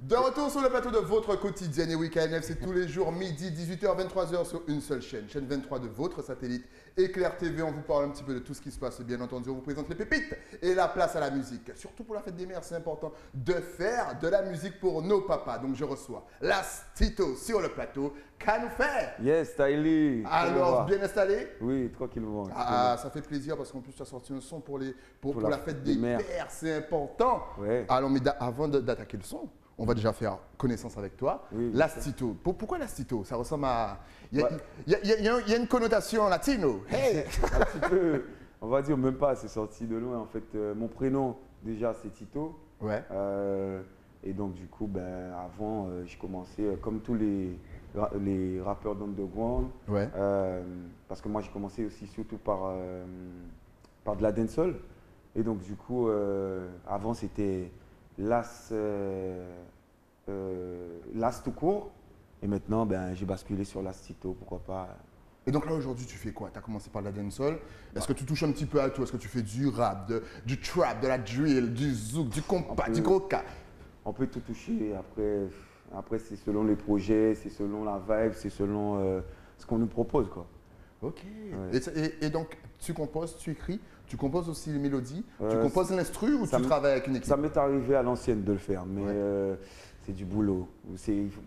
De retour sur le plateau de votre quotidienne et week-end, c'est tous les jours midi, 18h, 23h sur une seule chaîne, chaîne 23 de votre satellite Éclair TV. On vous parle un petit peu de tout ce qui se passe, bien entendu. On vous présente les pépites et la place à la musique. Surtout pour la fête des mères, c'est important de faire de la musique pour nos papas. Donc je reçois Lastito sur le plateau. Qu'à nous faire? Yes, Styly. Alors, bien installé? Oui, tranquillement. Ah, ça fait plaisir parce qu'en plus, tu as sorti un son pour la fête des mères. C'est important. Ouais. Alors, mais avant d'attaquer le son, on va déjà faire connaissance avec toi. Oui, Lastito. Pourquoi Lastito? Ça ressemble à... Il y a une connotation latino. Hey. Un petit peu, on va dire même pas, c'est sorti de loin. En fait, mon prénom, déjà, c'est Tito. Ouais. Et donc, du coup, ben, avant, j'ai commencé comme tous les rappeurs d'underground. Ouais. Parce que moi, j'ai commencé aussi surtout par de la dancehall. Et donc, du coup, avant, c'était Las tout court. Et maintenant, ben, j'ai basculé sur Lastito, pourquoi pas. Et donc là, aujourd'hui, tu fais quoi? Tu as commencé par la dancehall. Est-ce que tu touches un petit peu à tout? Est-ce que tu fais du rap, du trap, de la drill, du zouk, du compas, du gros cas? On peut tout toucher. Après c'est selon les projets, c'est selon la vibe, c'est selon ce qu'on nous propose, quoi. Ok. Ouais. Et donc, tu composes, tu écris, tu composes aussi les mélodies, tu Euh, composes l'instru ou tu travailles avec une équipe? Ça m'est arrivé à l'ancienne de le faire, mais Ouais. c'est du boulot.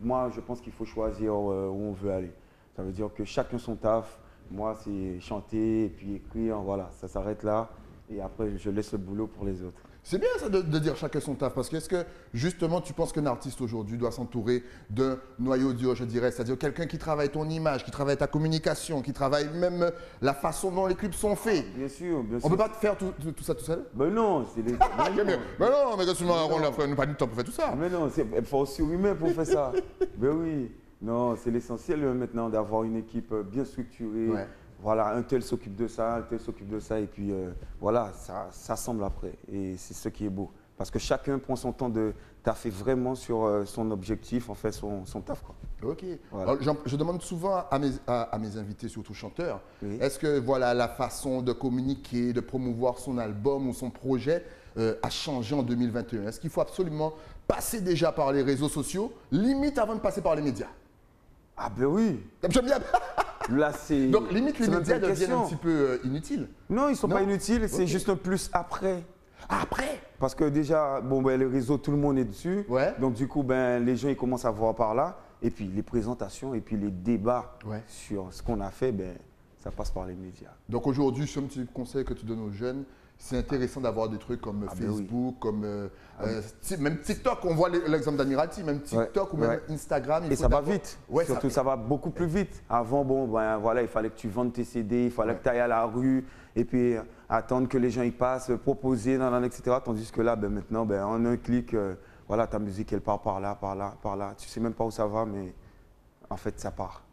Moi, je pense qu'il faut choisir où on veut aller. Ça veut dire que chacun son taf. Moi, c'est chanter et puis écrire, voilà, ça s'arrête là. Et après, je laisse le boulot pour les autres. C'est bien ça de dire chacun son taf, parce que est-ce que justement tu penses qu'un artiste aujourd'hui doit s'entourer d'un noyau dur, je dirais, c'est-à-dire quelqu'un qui travaille ton image, qui travaille ta communication, qui travaille même la façon dont les clips sont faits? Bien sûr, bien sûr. On ne peut pas faire tout ça tout seul? Ben non, c'est les. Mais non, mais qu'est-ce que on n'a pas du temps pour faire tout ça. Mais non, il faut surhumain pour faire ça. Ben oui. Non, c'est l'essentiel maintenant d'avoir une équipe bien structurée. Ouais. Voilà, un tel s'occupe de ça, un tel s'occupe de ça, et puis voilà, ça semble après. Et c'est ce qui est beau. Parce que chacun prend son temps de taffer vraiment sur son objectif, en fait, son taf, quoi. Ok. Voilà. Alors, je demande souvent à mes invités, surtout chanteurs, Oui. est-ce que voilà, la façon de communiquer, de promouvoir son album ou son projet a changé en 2021? Est-ce qu'il faut absolument passer déjà par les réseaux sociaux, limite avant de passer par les médias? Ah ben oui. J'aime bien. Là, c'est. Donc, limite, les c'est même médias pas une deviennent un question. petit peu inutiles. Non, ils ne sont Non. pas inutiles, c'est Ok. juste un plus après. Après? Parce que déjà, bon, ben, les réseaux, tout le monde est dessus. Ouais. Donc, du coup, ben, les gens ils commencent à voir par là. Et puis, les présentations et puis les débats Ouais. sur ce qu'on a fait, ben, ça passe par les médias. Donc aujourd'hui, c'est un petit conseil que tu donnes aux jeunes. C'est intéressant d'avoir des trucs comme Ah ben oui. Facebook, comme même TikTok. On voit l'exemple d'Admiralty, même TikTok ou même ouais. Instagram. il Et faut ça va d'abord- vite. Ouais, Surtout, ça va beaucoup plus vite. Avant, bon, ben, voilà, il fallait que tu vendes tes CD, il fallait que tu ailles à la rue et puis attendre que les gens y passent, proposer, etc. Tandis que là, ben, maintenant, ben, en un clic, voilà, ta musique, elle part par là, par là, par là. Tu sais même pas où ça va, mais en fait, ça part.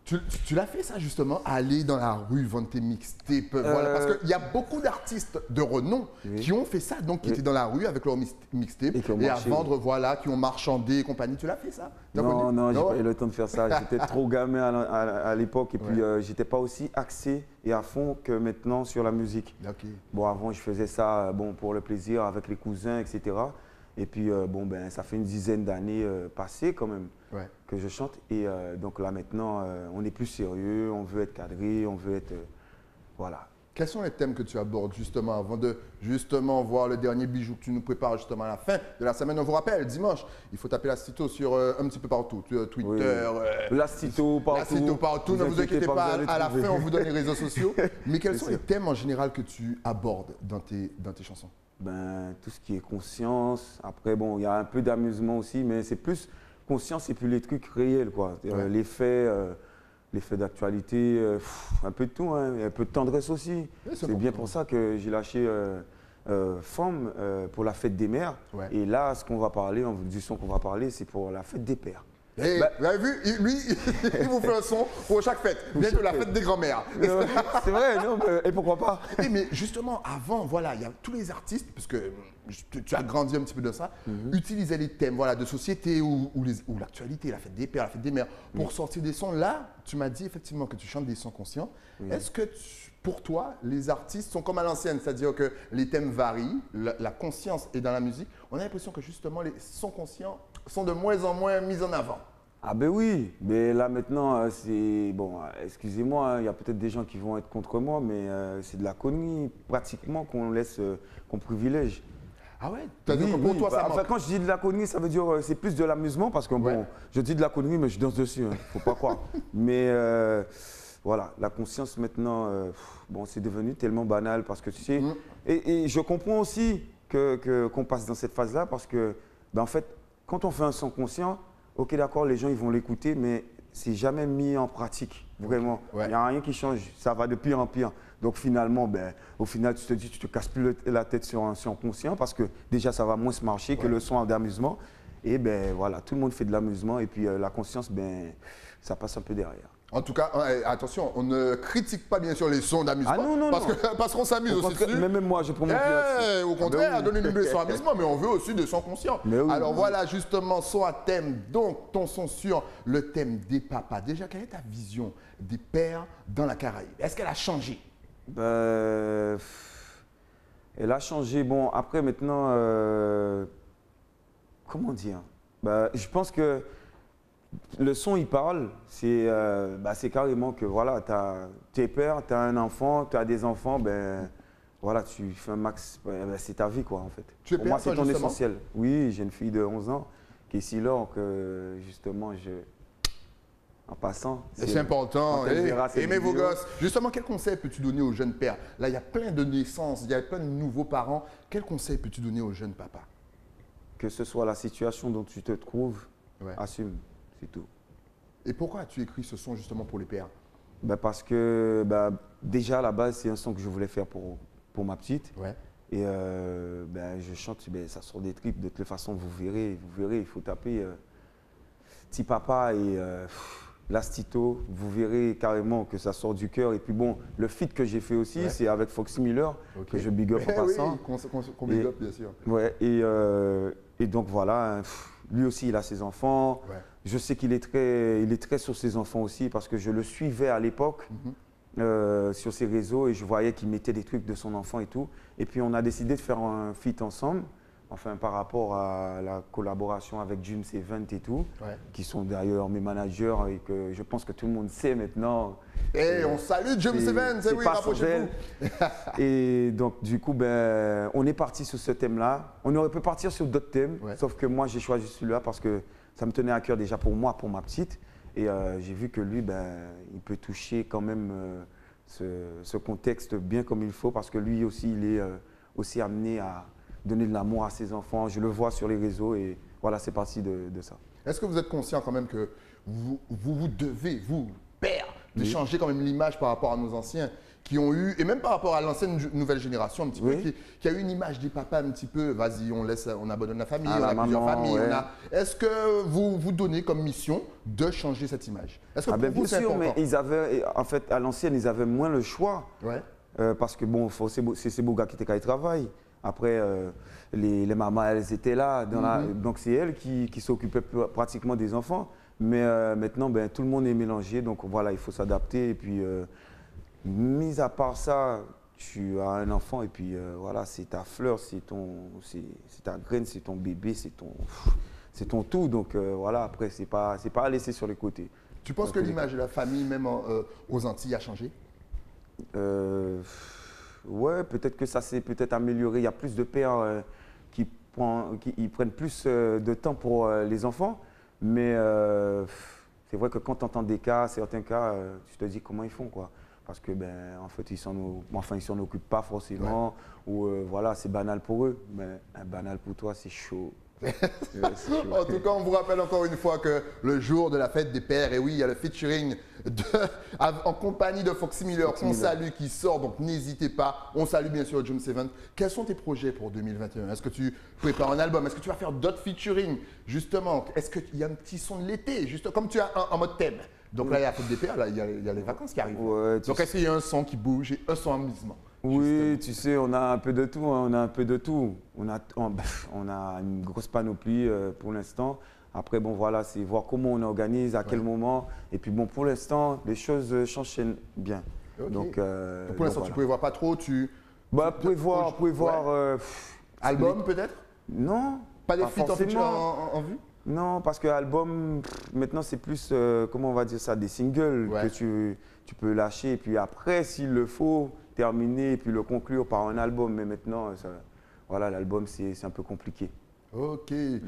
Tu l'as fait ça justement, aller dans la rue, vendre tes mixtapes, voilà, parce qu'il y a beaucoup d'artistes de renom Oui. qui ont fait ça, donc qui Oui. étaient dans la rue avec leurs mixtapes Et qui ont et à marché. vendre, voilà, qui ont marchandé et compagnie. Tu l'as fait ça? T'as Non, connu? non, j'ai pas eu le temps de faire ça. J'étais trop gamin à l'époque et puis Ouais. j'étais pas aussi axé et à fond que maintenant sur la musique. Ok. Bon, avant, je faisais ça bon, pour le plaisir avec les cousins, etc. Et puis, bon, ben, ça fait une dizaine d'années passées quand même Ouais. que je chante. Et donc là, maintenant, on est plus sérieux, on veut être cadré, on veut être… voilà. Quels sont les thèmes que tu abordes justement avant de justement voir le dernier bijou que tu nous prépares justement à la fin de la semaine? On vous rappelle, dimanche, il faut taper Lastito sur un petit peu partout, Twitter, Oui. Lastito partout. Lastito partout. Ne vous inquiétez pas, à la fin, on vous donne les réseaux sociaux. Mais quels C'est sont sûr. les thèmes en général que tu abordes dans tes chansons? Ben, tout ce qui est conscience. Après, bon, il y a un peu d'amusement aussi, mais c'est plus conscience et puis les trucs réels, quoi. Ouais. Les faits d'actualité, un peu de tout, hein. Et un peu de tendresse aussi. C'est bien pour ça que j'ai lâché Femme pour la fête des mères. Ouais. Et là, ce qu'on va parler, du son qu'on va parler, c'est pour la fête des pères. Et Bah- vous avez vu, lui, il vous fait un son pour chaque fête. Bientôt la fête des grands-mères. C'est vrai, non, et pourquoi pas? Mais justement, avant, voilà, il y a tous les artistes, parce que tu as grandi un petit peu de ça, utilisaient les thèmes voilà, de société ou l'actualité, la fête des pères, la fête des mères, pour sortir des sons. Là, tu m'as dit effectivement que tu chantes des sons conscients. Est-ce que pour toi, les artistes sont comme à l'ancienne, c'est-à-dire que les thèmes varient, la conscience est dans la musique. On a l'impression que justement les sons conscients sont de moins en moins mis en avant. Ah ben oui, mais là maintenant, c'est... Bon, excusez-moi, hein, il y a peut-être des gens qui vont être contre moi, mais c'est de la connerie pratiquement qu'on laisse, qu'on privilège. Ah ouais? C'est-à-dire que pour toi, ça Enfin, manque. quand je dis de la connerie, ça veut dire c'est plus de l'amusement parce que Ouais. bon, je dis de la connerie, mais je danse dessus, hein, faut pas croire. Mais voilà, la conscience maintenant, bon, c'est devenu tellement banal parce que tu sais, et je comprends aussi qu'on passe dans cette phase-là parce que, ben, en fait, quand on fait un son conscient, ok, d'accord, les gens ils vont l'écouter, mais c'est jamais mis en pratique, vraiment. Il Ouais. n'y a rien qui change, ça va de pire en pire. Donc finalement, ben, au final, tu te dis, tu te casses plus la tête sur un son conscient parce que déjà, ça va moins se marcher que le son d'amusement. Et ben voilà, tout le monde fait de l'amusement et puis la conscience, ben, ça passe un peu derrière. En tout cas, attention, on ne critique pas bien sûr les sons d'amusement. Ah non, non, parce non. parce qu'on s'amuse Au aussi contraire, dessus. même moi, je prends mon pied là-dessus. Au Ah contraire, ben oui. donner des sons amusement, mais on veut aussi des sons conscients. Mais oui, Alors oui. voilà justement son à thème, donc ton son sur le thème des papas. Déjà, quelle est ta vision des pères dans la Caraïbe? Est-ce qu'elle a changé? Ben, elle a changé. Bon, après maintenant, comment dire? Ben, je pense que le son, il parle. C'est carrément que voilà, t'es père, tu as un enfant, tu as des enfants, ben voilà, tu fais un max. Ben, c'est ta vie, quoi, en fait. Tu es Pour père, moi, c'est toi, ton justement? essentiel. Oui, j'ai une fille de 11 ans qui est ici là, que justement, en passant. Et c'est important. quand elle verra cette Aimez vos vidéo. gosses. Justement, quel conseil peux-tu donner aux jeunes pères? Là, il y a plein de naissances, il y a plein de nouveaux parents. Quel conseil peux-tu donner aux jeunes papas? Que ce soit la situation dont tu te trouves, Ouais. assume, c'est tout. Et pourquoi as-tu écrit ce son justement pour les pères? Ben, parce que déjà à la base, c'est un son que je voulais faire pour ma petite. Ouais. Et ben, je chante, ben, ça sort des tripes. De toute façon, vous verrez, il faut taper Petit Papa et Lastito. Vous verrez carrément que ça sort du cœur. Et puis bon, le feat que j'ai fait aussi, Ouais. c'est avec Foxy Miller, Ok. que je big up en passant. Oui, qu'on big Et- up, bien sûr. Ouais, et donc voilà, lui aussi, il a ses enfants. Ouais. Je sais qu'il est très sur ses enfants aussi parce que je le suivais à l'époque sur ses réseaux et je voyais qu'il mettait des trucs de son enfant et tout. Et puis on a décidé de faire un feat ensemble, enfin par rapport à la collaboration avec Junes Event et tout, Ouais. qui sont d'ailleurs mes managers et que je pense que tout le monde sait maintenant. Et on salue James Evans, C'est oui, pas rapprochez-vous. Et donc, du coup, ben, on est parti sur ce thème-là. On aurait pu partir sur d'autres thèmes, Ouais. sauf que moi, j'ai choisi celui-là parce que ça me tenait à cœur déjà pour moi, pour ma petite. Et j'ai vu que lui, ben, il peut toucher quand même ce contexte bien comme il faut parce que lui aussi, il est aussi amené à donner de l'amour à ses enfants. Je le vois sur les réseaux et voilà, c'est parti de ça. Est-ce que vous êtes conscient quand même que vous devez, vous, père, de Oui. changer quand même l'image par rapport à nos anciens qui ont eu, et même par rapport à l'ancienne nouvelle génération un petit peu, Oui. qui a eu une image des papas un petit peu, vas-y, on abandonne la famille, Ah, on la a plusieurs maman, familles, ouais. Est-ce que vous vous donnez comme mission de changer cette image? Est-ce que Ah pour ben, vous bien c'est sûr, important? mais ils avaient, en fait, à l'ancienne, ils avaient moins le choix. Ouais. Parce que bon, c'est ces beaux gars qui étaient qu'à travail. Après, les mamans, elles étaient là. Donc, c'est elles qui s'occupaient pratiquement des enfants. Mais maintenant, ben, tout le monde est mélangé. Donc, voilà, il faut s'adapter. Et puis, mis à part ça, tu as un enfant. Et puis, voilà, c'est ta fleur, c'est ta graine, c'est ton bébé, c'est ton tout. Donc, voilà, après, c'est pas à laisser sur les côtés. Tu penses que l'image de la famille, même aux Antilles, a changé? Ouais, peut-être que ça s'est peut-être amélioré. Il y a plus de pères ils prennent plus de temps pour les enfants. Mais c'est vrai que quand tu entends des cas, certains cas, tu te dis comment ils font, quoi. Parce que, ben, en fait, ils s'en occupent pas forcément. Ou voilà, c'est banal pour eux. Mais banal pour toi, c'est chaud. En tout cas, on vous rappelle encore une fois que le jour de la fête des pères, et oui, il y a le featuring en compagnie de Foxy Miller, qu'on salue, qui sort, donc n'hésitez pas. On salue bien sûr Jum 7. Quels sont tes projets pour 2021? Est-ce que tu prépares un album? Est-ce que tu vas faire d'autres featuring? Justement, est-ce qu'il y a un petit son de l'été, juste comme tu as en mode thème? Donc là, il y a la fête des pères, là, il y a les vacances qui arrivent. Ouais, donc est-ce qu'il y a un son qui bouge et un son amusement? Oui, tu sais, on a un peu de tout, hein, on a un peu de tout. On a une grosse panoplie pour l'instant. Après, bon, voilà, c'est voir comment on organise, à quel moment. Et puis, bon, pour l'instant, les choses s'enchaînent bien. Okay. Donc, pour l'instant, tu ne prévois pas trop, prévoir. Album peut-être? Non. Pas des feats en vue? Non, parce que album, maintenant, c'est plus, comment on va dire ça, des singles que tu peux lâcher. Et puis après, s'il le faut, terminer et puis le conclure par un album. Mais maintenant, voilà, l'album, c'est un peu compliqué. Ok. Eh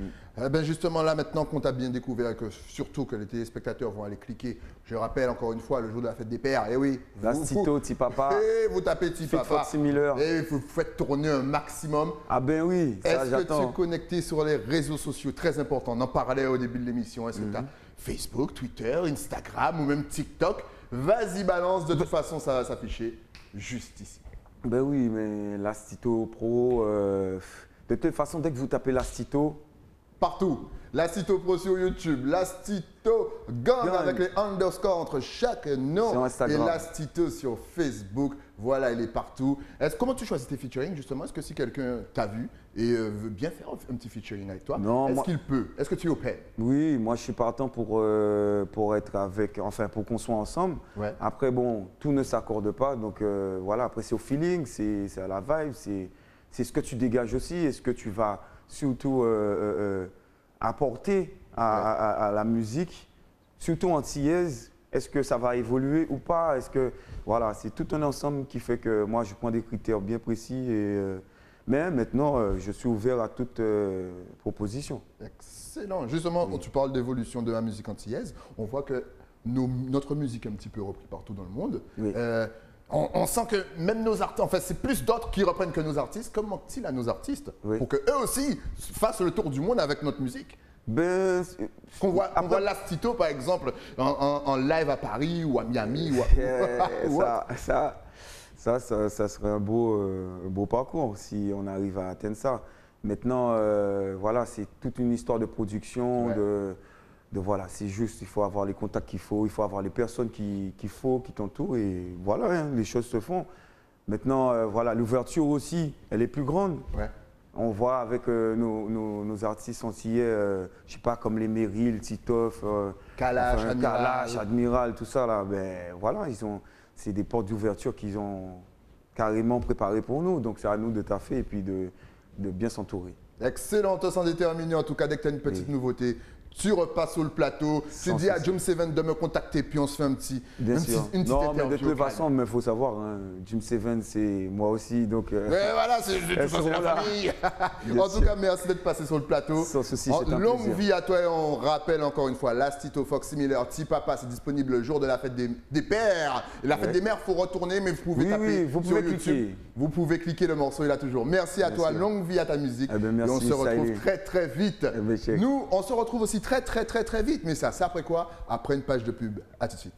ben justement, là, maintenant qu'on t'a bien découvert, que surtout que les téléspectateurs vont aller cliquer, je rappelle encore une fois, le jour de la fête des pères, et oui. Lastito, Tipapa. Et vous tapez Tipapa. Foxy Miller. Et vous faites tourner un maximum. Ah ben oui, ça j'attends. Est-ce que tu es connecté sur les réseaux sociaux? Très important, on en parlait au début de l'émission. Est-ce que tu as Facebook, Twitter, Instagram ou même TikTok? Vas-y, balance, de toute façon, ça va s'afficher juste ici. Ben oui, mais Lastito Pro, de toute façon, dès que vous tapez Lastito, partout. Lastito Pro sur YouTube, Lastito Gang avec les underscores entre chaque nom et Lastito sur Facebook. Voilà, il est partout. Comment tu choisis tes featuring justement? Est-ce que si quelqu'un t'a vu et veut bien faire un petit featuring avec toi, est-ce qu'il peut? Est-ce que tu es open? Oui, moi je suis partant pour être avec, enfin pour qu'on soit ensemble. Ouais. Après bon, tout ne s'accorde pas, donc voilà. Après c'est au feeling, c'est à la vibe, c'est ce que tu dégages aussi et ce que tu vas surtout apporter à la musique, surtout antillaise. Est-ce que ça va évoluer ou pas? Est-ce que voilà, c'est tout un ensemble qui fait que moi je prends des critères bien précis. Mais maintenant, je suis ouvert à toute proposition. Excellent. Justement, quand tu parles d'évolution de la musique antillaise, on voit que notre musique est un petit peu reprise partout dans le monde. Oui. On sent que même nos artistes, en fait, c'est plus d'autres qui reprennent que nos artistes. Comment manque-t-il à nos artistes pour qu'eux aussi fassent le tour du monde avec notre musique? On voit Lastito, par exemple, en live à Paris ou à Miami. Ça serait un beau parcours si on arrive à atteindre ça. Maintenant, voilà, c'est toute une histoire de production, voilà, c'est juste, il faut avoir les contacts qu'il faut, il faut avoir les personnes qu'il faut, qui t'entourent et voilà, hein, les choses se font. Maintenant, voilà, l'ouverture aussi, elle est plus grande. Ouais. On voit avec nos artistes antillais, je sais pas, comme les Meryl, Titoff, Kalash, Admiral, tout ça là, ben voilà, c'est des portes d'ouverture qu'ils ont carrément préparées pour nous. Donc c'est à nous de taffer et puis de bien s'entourer. Excellent, sans déterminer en tout cas, dès que tu as une petite nouveauté, tu repasses sur le plateau, tu dis à Jum 7 de me contacter, puis on se fait une petite non, mais de toute façon, il faut savoir, hein, Jum 7, c'est moi aussi. Donc, mais voilà, c'est la famille. En tout cas, merci d'être passé sur le plateau. Sans souci, c'est un longue plaisir. Vie à toi et on rappelle encore une fois, Lastito, Foxy Miller, Tipapa, c'est disponible le jour de la fête des pères. La fête des mères, il faut retourner, mais vous pouvez taper vous pouvez sur YouTube. Vous pouvez cliquer, le morceau est là toujours. Merci à toi, longue vie à ta musique. Merci, et on se retrouve très vite. Nous, on se retrouve aussi très vite. Mais ça, c'est après quoi? Après une page de pub. À tout de suite.